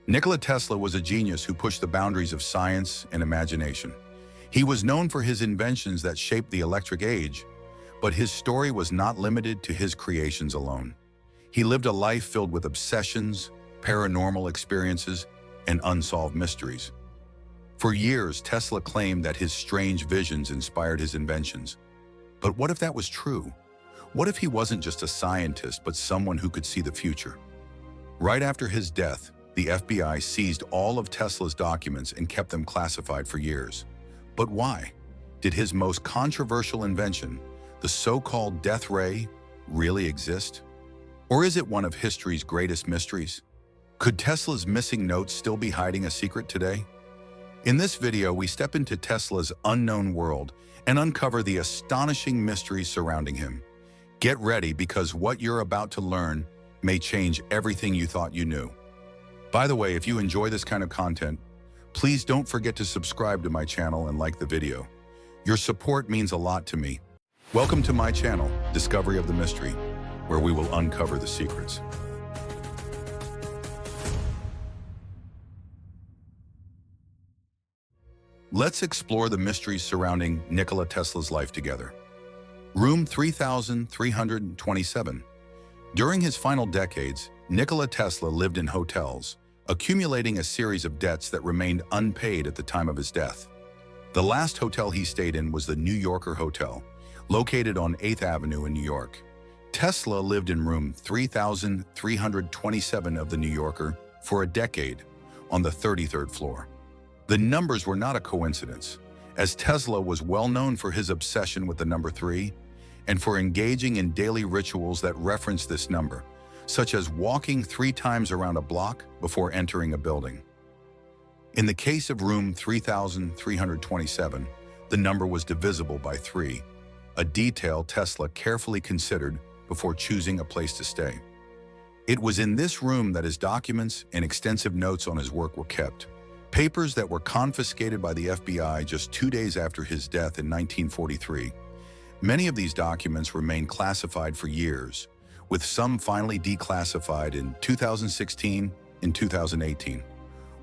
Nikola Tesla was a genius who pushed the boundaries of science and imagination. He was known for his inventions that shaped the electric age, but his story was not limited to his creations alone. He lived a life filled with obsessions, paranormal experiences, and unsolved mysteries. For years, Tesla claimed that his strange visions inspired his inventions. But what if that was true? What if he wasn't just a scientist, but someone who could see the future? Right after his death, the FBI seized all of Tesla's documents and kept them classified for years. But why? Did his most controversial invention, the so-called death ray, really exist? Or is it one of history's greatest mysteries? Could Tesla's missing notes still be hiding a secret today? In this video, we step into Tesla's unknown world and uncover the astonishing mysteries surrounding him. Get ready, because what you're about to learn may change everything you thought you knew. By the way, if you enjoy this kind of content, please don't forget to subscribe to my channel and like the video. Your support means a lot to me. Welcome to my channel, Discovery of the Mystery, where we will uncover the secrets. Let's explore the mysteries surrounding Nikola Tesla's life together. Room 3327. During his final decades, Nikola Tesla lived in hotels, accumulating a series of debts that remained unpaid at the time of his death. The last hotel he stayed in was the New Yorker Hotel, located on 8th Avenue in New York. Tesla lived in room 3327 of the New Yorker for a decade, on the 33rd floor. The numbers were not a coincidence, as Tesla was well known for his obsession with the number 3 and for engaging in daily rituals that reference this number, such as walking 3 times around a block before entering a building. In the case of room 3327, the number was divisible by 3, a detail Tesla carefully considered before choosing a place to stay. It was in this room that his documents and extensive notes on his work were kept, papers that were confiscated by the FBI just 2 days after his death in 1943. Many of these documents remained classified for years, with some finally declassified in 2016 and 2018.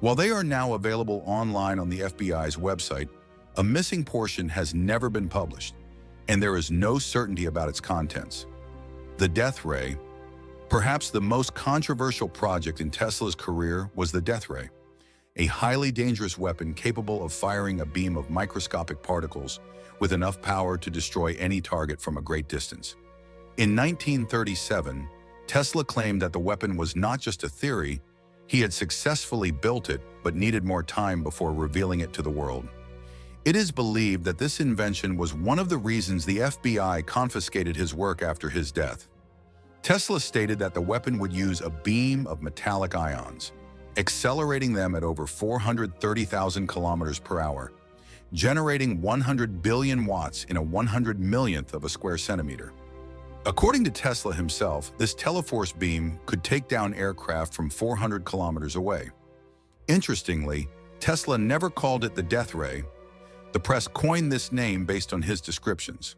While they are now available online on the FBI's website, a missing portion has never been published, and there is no certainty about its contents. The death ray. Perhaps the most controversial project in Tesla's career was the death ray, a highly dangerous weapon capable of firing a beam of microscopic particles with enough power to destroy any target from a great distance. In 1937, Tesla claimed that the weapon was not just a theory. He had successfully built it, but needed more time before revealing it to the world. It is believed that this invention was one of the reasons the FBI confiscated his work after his death. Tesla stated that the weapon would use a beam of metallic ions, accelerating them at over 430,000 kilometers per hour, generating 100 billion watts in a 100 millionth of a square centimeter. According to Tesla himself, this teleforce beam could take down aircraft from 400 kilometers away. Interestingly, Tesla never called it the death ray. The press coined this name based on his descriptions.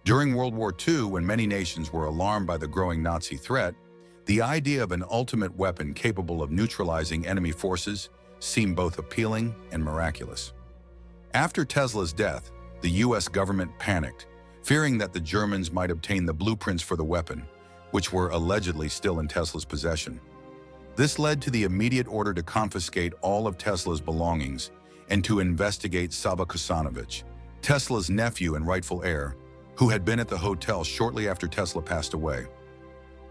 During World War II, when many nations were alarmed by the growing Nazi threat, the idea of an ultimate weapon capable of neutralizing enemy forces seemed both appealing and miraculous. After Tesla's death, the US government panicked, fearing that the Germans might obtain the blueprints for the weapon, which were allegedly still in Tesla's possession. This led to the immediate order to confiscate all of Tesla's belongings and to investigate Sava Kosanovich, Tesla's nephew and rightful heir, who had been at the hotel shortly after Tesla passed away.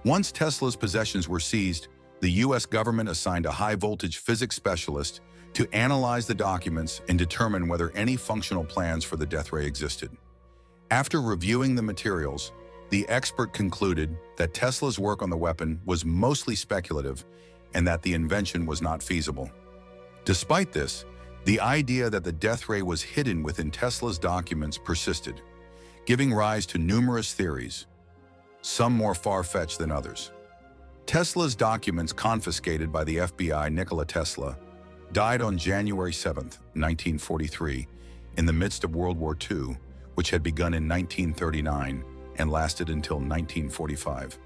Once Tesla's possessions were seized, the US government assigned a high-voltage physics specialist to analyze the documents and determine whether any functional plans for the death ray existed. After reviewing the materials, the expert concluded that Tesla's work on the weapon was mostly speculative and that the invention was not feasible. Despite this, the idea that the death ray was hidden within Tesla's documents persisted, giving rise to numerous theories, some more far-fetched than others. Tesla's documents, confiscated by the FBI. Nikola Tesla died on January 7, 1943, in the midst of World War II, which had begun in 1939 and lasted until 1945.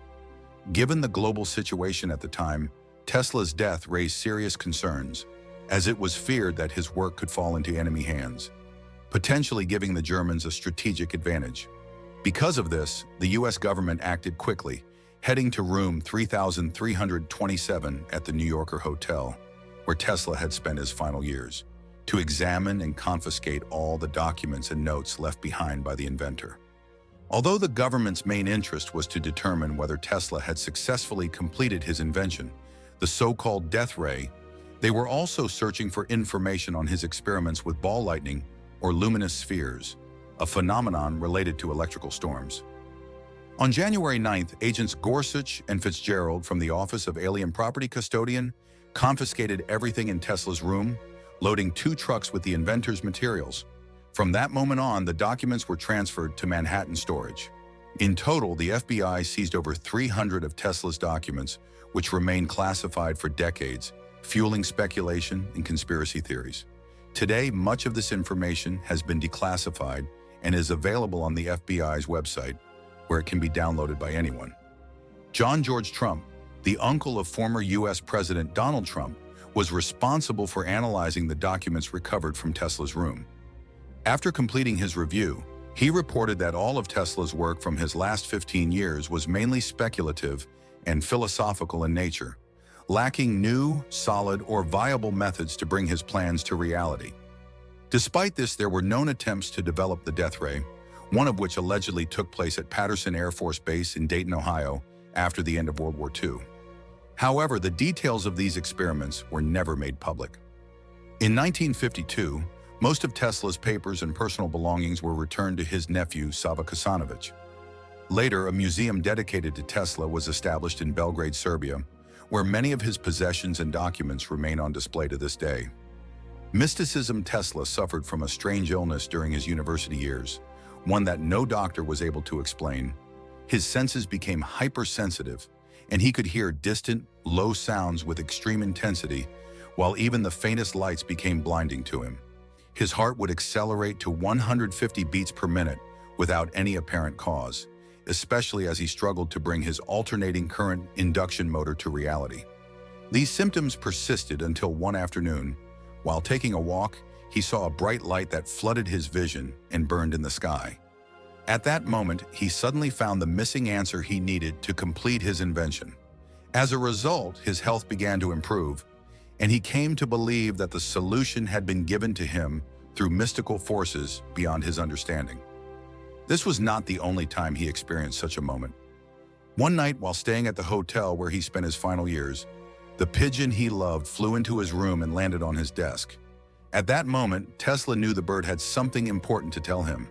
Given the global situation at the time, Tesla's death raised serious concerns, as it was feared that his work could fall into enemy hands, potentially giving the Germans a strategic advantage. Because of this, the US government acted quickly, heading to room 3327 at the New Yorker Hotel, where Tesla had spent his final years, to examine and confiscate all the documents and notes left behind by the inventor. Although the government's main interest was to determine whether Tesla had successfully completed his invention, the so-called death ray, they were also searching for information on his experiments with ball lightning or luminous spheres, a phenomenon related to electrical storms. On January 9th, agents Gorsuch and Fitzgerald from the Office of Alien Property Custodian confiscated everything in Tesla's room, loading 2 trucks with the inventor's materials. From that moment on, the documents were transferred to Manhattan storage. In total, the FBI seized over 300 of Tesla's documents, which remained classified for decades, fueling speculation and conspiracy theories. Today, much of this information has been declassified and is available on the FBI's website, where it can be downloaded by anyone. John George Trump, the uncle of former U.S. President Donald Trump, was responsible for analyzing the documents recovered from Tesla's room. After completing his review, he reported that all of Tesla's work from his last 15 years was mainly speculative and philosophical in nature, lacking new, solid, or viable methods to bring his plans to reality. Despite this, there were known attempts to develop the death ray, one of which allegedly took place at Patterson Air Force Base in Dayton, Ohio, after the end of World War II. However, the details of these experiments were never made public. In 1952, most of Tesla's papers and personal belongings were returned to his nephew, Sava Kasanovic. Later, a museum dedicated to Tesla was established in Belgrade, Serbia, where many of his possessions and documents remain on display to this day. Mysticism. Tesla suffered from a strange illness during his university years, one that no doctor was able to explain. His senses became hypersensitive, and he could hear distant, low sounds with extreme intensity, while even the faintest lights became blinding to him. His heart would accelerate to 150 beats per minute without any apparent cause, especially as he struggled to bring his alternating current induction motor to reality. These symptoms persisted until one afternoon, while taking a walk, he saw a bright light that flooded his vision and burned in the sky. At that moment, he suddenly found the missing answer he needed to complete his invention. As a result, his health began to improve, and he came to believe that the solution had been given to him through mystical forces beyond his understanding. This was not the only time he experienced such a moment. One night, while staying at the hotel where he spent his final years, the pigeon he loved flew into his room and landed on his desk. At that moment, Tesla knew the bird had something important to tell him.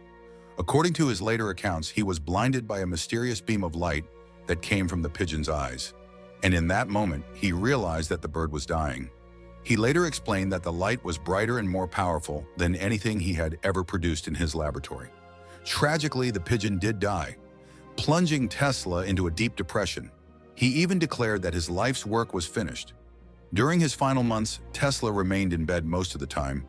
According to his later accounts, he was blinded by a mysterious beam of light that came from the pigeon's eyes. And in that moment, he realized that the bird was dying. He later explained that the light was brighter and more powerful than anything he had ever produced in his laboratory. Tragically, the pigeon did die, plunging Tesla into a deep depression. He even declared that his life's work was finished. During his final months, Tesla remained in bed most of the time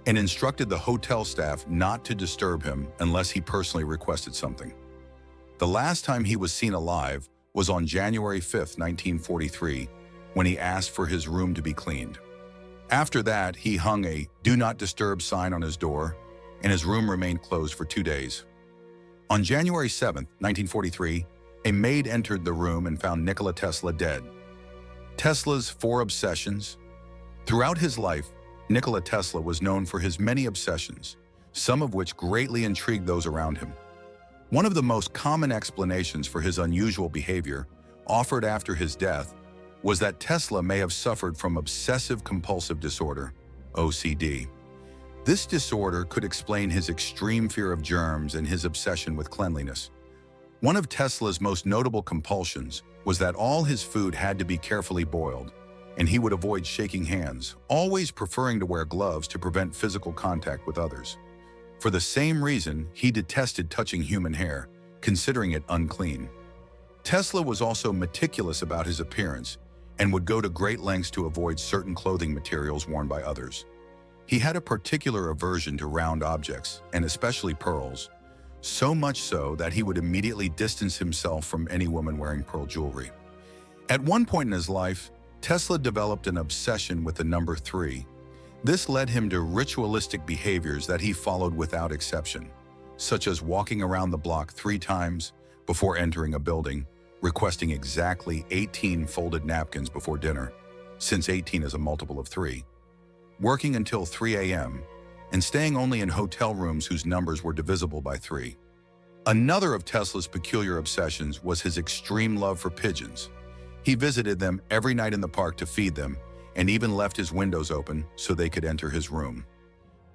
and instructed the hotel staff not to disturb him unless he personally requested something. The last time he was seen alive was on January 5, 1943, when he asked for his room to be cleaned. After that, he hung a "Do Not Disturb" sign on his door, and his room remained closed for 2 days. On January 7, 1943, a maid entered the room and found Nikola Tesla dead. Tesla's 4 obsessions. Throughout his life, Nikola Tesla was known for his many obsessions, some of which greatly intrigued those around him. One of the most common explanations for his unusual behavior, offered after his death, was that Tesla may have suffered from obsessive-compulsive disorder, OCD. This disorder could explain his extreme fear of germs and his obsession with cleanliness. One of Tesla's most notable compulsions was that all his food had to be carefully boiled, and he would avoid shaking hands, always preferring to wear gloves to prevent physical contact with others. For the same reason, he detested touching human hair, considering it unclean. Tesla was also meticulous about his appearance and would go to great lengths to avoid certain clothing materials worn by others. He had a particular aversion to round objects, and especially pearls, so much so that he would immediately distance himself from any woman wearing pearl jewelry. At one point in his life, Tesla developed an obsession with the number 3. This led him to ritualistic behaviors that he followed without exception, such as walking around the block 3 times before entering a building, requesting exactly 18 folded napkins before dinner, since 18 is a multiple of 3, working until 3 a.m., and staying only in hotel rooms whose numbers were divisible by 3. Another of Tesla's peculiar obsessions was his extreme love for pigeons. He visited them every night in the park to feed them, and even left his windows open so they could enter his room.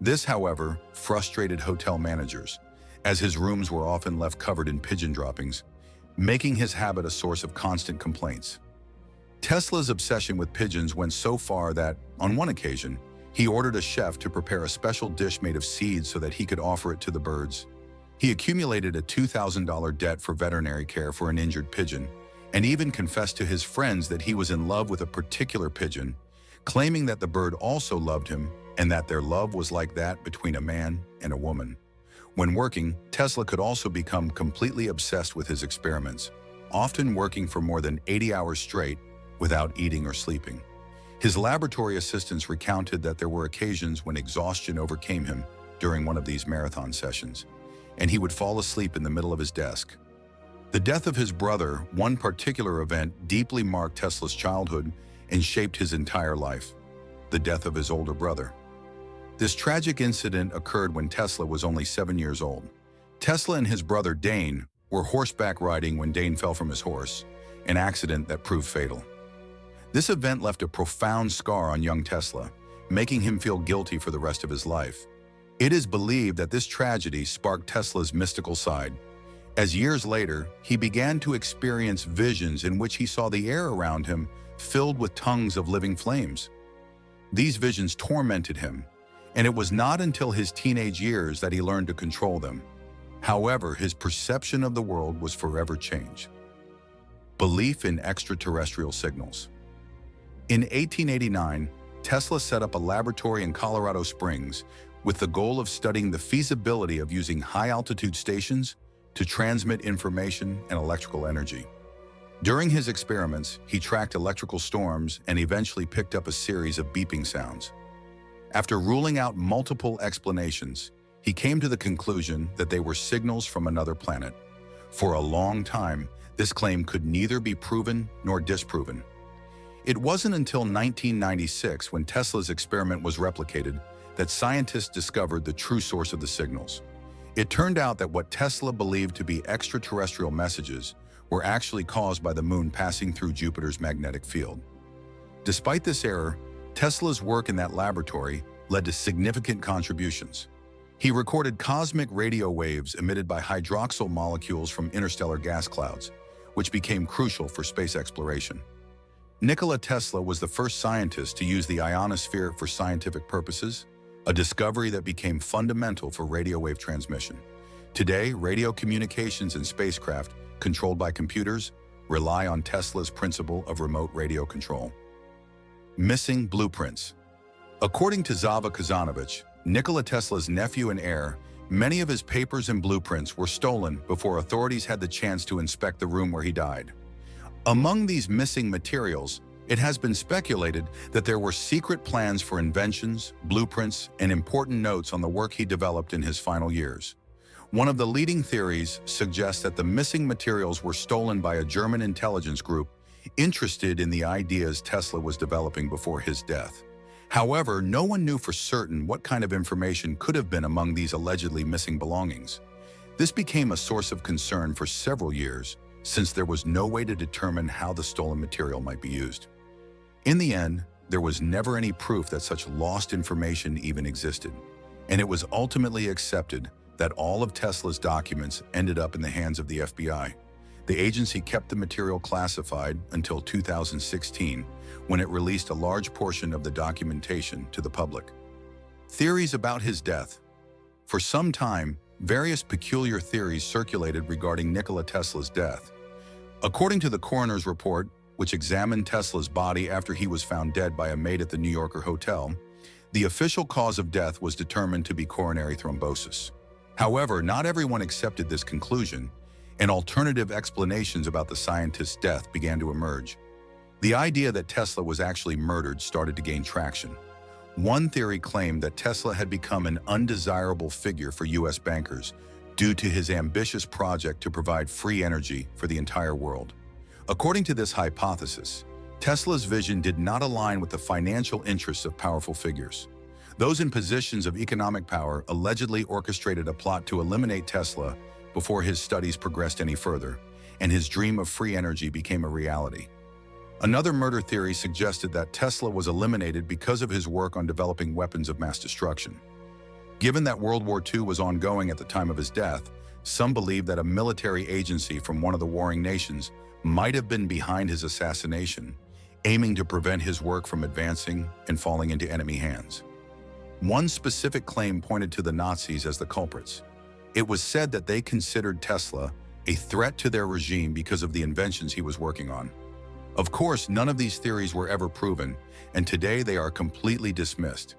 This, however, frustrated hotel managers, as his rooms were often left covered in pigeon droppings, making his habit a source of constant complaints. Tesla's obsession with pigeons went so far that, on one occasion, he ordered a chef to prepare a special dish made of seeds so that he could offer it to the birds. He accumulated a $2,000 debt for veterinary care for an injured pigeon, and even confessed to his friends that he was in love with a particular pigeon, claiming that the bird also loved him and that their love was like that between a man and a woman. When working, Tesla could also become completely obsessed with his experiments, often working for more than 80 hours straight without eating or sleeping. His laboratory assistants recounted that there were occasions when exhaustion overcame him during one of these marathon sessions, and he would fall asleep in the middle of his desk. The death of his brother, one particular event, deeply marked Tesla's childhood and shaped his entire life: the death of his older brother. This tragic incident occurred when Tesla was only 7 years old. Tesla and his brother Dane were horseback riding when Dane fell from his horse, an accident that proved fatal. This event left a profound scar on young Tesla, making him feel guilty for the rest of his life. It is believed that this tragedy sparked Tesla's mystical side. As years later, he began to experience visions in which he saw the air around him filled with tongues of living flames. These visions tormented him, and it was not until his teenage years that he learned to control them. However, his perception of the world was forever changed. Belief in extraterrestrial signals. In 1889, Tesla set up a laboratory in Colorado Springs with the goal of studying the feasibility of using high-altitude stations to transmit information and electrical energy. During his experiments, he tracked electrical storms and eventually picked up a series of beeping sounds. After ruling out multiple explanations, he came to the conclusion that they were signals from another planet. For a long time, this claim could neither be proven nor disproven. It wasn't until 1996, when Tesla's experiment was replicated, that scientists discovered the true source of the signals. It turned out that what Tesla believed to be extraterrestrial messages were actually caused by the moon passing through Jupiter's magnetic field. Despite this error, Tesla's work in that laboratory led to significant contributions. He recorded cosmic radio waves emitted by hydroxyl molecules from interstellar gas clouds, which became crucial for space exploration. Nikola Tesla was the first scientist to use the ionosphere for scientific purposes, a discovery that became fundamental for radio wave transmission. Today, radio communications and spacecraft, controlled by computers, rely on Tesla's principle of remote radio control. Missing blueprints. According to Zava Kazanovich, Nikola Tesla's nephew and heir, many of his papers and blueprints were stolen before authorities had the chance to inspect the room where he died. Among these missing materials, it has been speculated that there were secret plans for inventions, blueprints, and important notes on the work he developed in his final years. One of the leading theories suggests that the missing materials were stolen by a German intelligence group interested in the ideas Tesla was developing before his death. However, no one knew for certain what kind of information could have been among these allegedly missing belongings. This became a source of concern for several years, since there was no way to determine how the stolen material might be used. In the end, there was never any proof that such lost information even existed, and it was ultimately accepted that all of Tesla's documents ended up in the hands of the FBI. The agency kept the material classified until 2016, when it released a large portion of the documentation to the public. Theories about his death. For some time, various peculiar theories circulated regarding Nikola Tesla's death. According to the coroner's report, which examined Tesla's body after he was found dead by a maid at the New Yorker hotel, the official cause of death was determined to be coronary thrombosis. However, not everyone accepted this conclusion, and alternative explanations about the scientist's death began to emerge. The idea that Tesla was actually murdered started to gain traction. One theory claimed that Tesla had become an undesirable figure for U.S. bankers due to his ambitious project to provide free energy for the entire world. According to this hypothesis, Tesla's vision did not align with the financial interests of powerful figures. Those in positions of economic power allegedly orchestrated a plot to eliminate Tesla before his studies progressed any further, and his dream of free energy became a reality. Another murder theory suggested that Tesla was eliminated because of his work on developing weapons of mass destruction. Given that World War II was ongoing at the time of his death, some believe that a military agency from one of the warring nations might have been behind his assassination, aiming to prevent his work from advancing and falling into enemy hands. One specific claim pointed to the Nazis as the culprits. It was said that they considered Tesla a threat to their regime because of the inventions he was working on. Of course, none of these theories were ever proven, and today they are completely dismissed.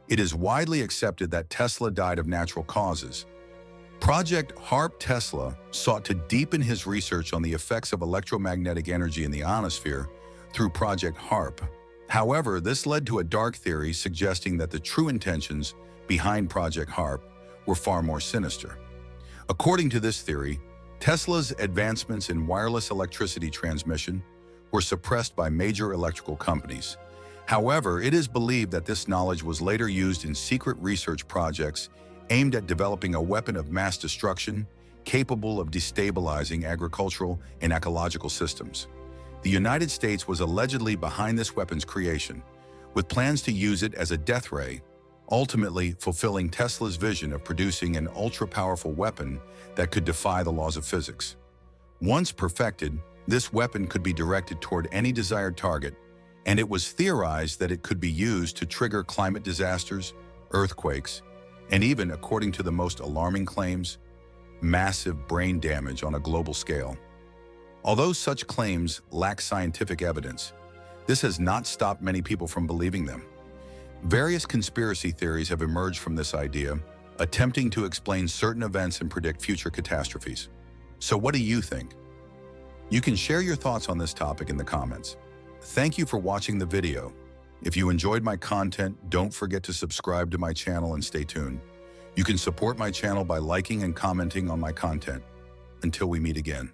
It is widely accepted that Tesla died of natural causes. Project HARP Tesla sought to deepen his research on the effects of electromagnetic energy in the ionosphere through Project HARP. However, this led to a dark theory suggesting that the true intentions behind Project HARP were far more sinister. According to this theory, Tesla's advancements in wireless electricity transmission were suppressed by major electrical companies. However, it is believed that this knowledge was later used in secret research projects aimed at developing a weapon of mass destruction capable of destabilizing agricultural and ecological systems. The United States was allegedly behind this weapon's creation, with plans to use it as a death ray, ultimately fulfilling Tesla's vision of producing an ultra-powerful weapon that could defy the laws of physics. Once perfected, this weapon could be directed toward any desired target, and it was theorized that it could be used to trigger climate disasters, earthquakes, and even, according to the most alarming claims, massive brain damage on a global scale. Although such claims lack scientific evidence, this has not stopped many people from believing them. Various conspiracy theories have emerged from this idea, attempting to explain certain events and predict future catastrophes. So what do you think? You can share your thoughts on this topic in the comments. Thank you for watching the video. If you enjoyed my content, don't forget to subscribe to my channel and stay tuned. You can support my channel by liking and commenting on my content. Until we meet again.